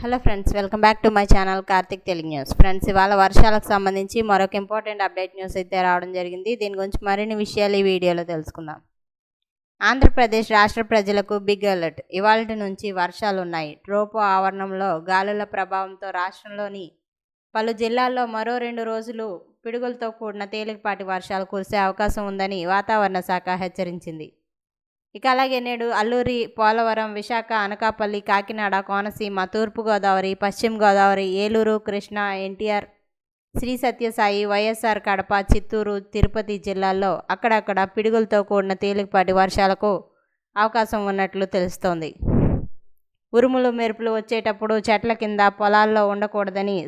Hello friends, welcome back to my channel Karthik Telugu news. Friends, ఇవాళ వర్షాలకు సంబంధించి మరొక ఇంపార్టెంట్ అప్డేట్ న్యూస్ అయితే రావడం జరిగింది. దీని గురించి మరిన్ని విషయాలు ఈ వీడియోలో తెలుసుకుందాం. ఆంధ్రప్రదేశ్ రాష్ట్ర ప్రజలకు బిగ్ అలర్ట్. ఇవాళ నుంచి వర్షాలున్నాయి. ట్రోపో ఆవరణంలో గాలుల ప్రభావంతో రాష్ట్రంలోని పలు జిల్లాల్లో మరో 2 రోజులు పిడుగులతో కూడిన తేలికపాటి వర్షాలు కురిసే అవకాశం ఉందని వాతావరణ శాఖ హెచ్చరించింది. ఇక అలాగే నేడు అల్లూరి, పోలవరం, విశాఖ, అనకాపల్లి, కాకినాడ, కోనసీమ, తూర్పుగోదావరి, పశ్చిమ గోదావరి, ఏలూరు, కృష్ణా, ఎన్టీఆర్, శ్రీ సత్యసాయి, వైఎస్ఆర్ కడప, చిత్తూరు, తిరుపతి జిల్లాల్లో అక్కడక్కడ పిడుగులతో కూడిన తేలికపాటి వర్షాలకు అవకాశం ఉన్నట్లు తెలుస్తోంది. ఉరుములు, మెరుపులు వచ్చేటప్పుడు చెట్ల కింద, పొలాల్లో ఉండకూడదని,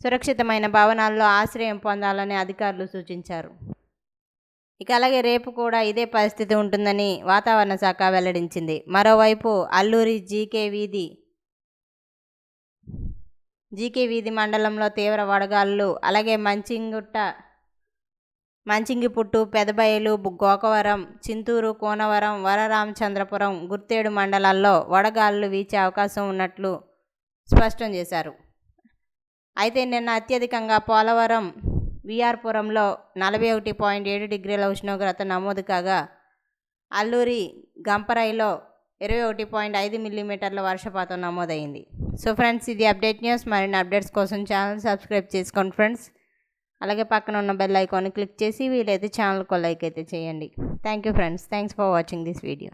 సురక్షితమైన భవనాల్లో ఆశ్రయం పొందాలని అధికారులు సూచించారు. ఇక అలాగే రేపు కూడా ఇదే పరిస్థితి ఉంటుందని వాతావరణ శాఖ వెల్లడించింది. మరోవైపు అల్లూరి జీకే వీధి మండలంలో తీవ్ర వడగాలులు, అలాగే మంచింగిపుట్టు, పెదబయలు, గోకవరం, చింతూరు, కోనవరం, వరరామచంద్రపురం, గుర్తేడు మండలాల్లో వడగాలులు వీచే అవకాశం ఉన్నట్లు స్పష్టం చేశారు. అయితే నిన్న అత్యధికంగా పోలవరం, విఆర్పురంలో 41.7 డిగ్రీల ఉష్ణోగ్రత నమోదు కాగా, అల్లూరి, గంపరైలో 21.5 మిల్లీమీటర్ల వర్షపాతం నమోదైంది. సో ఫ్రెండ్స్, ఇది అప్డేట్ న్యూస్. మరిన్ని అప్డేట్స్ కోసం ఛానల్ సబ్స్క్రైబ్ చేసుకోండి ఫ్రెండ్స్. అలాగే పక్కన ఉన్న బెల్ ఐకాన్ని క్లిక్ చేసి వీలైతే ఛానల్కి లైక్ అయితే చేయండి. Thank you friends. Thanks for watching this video.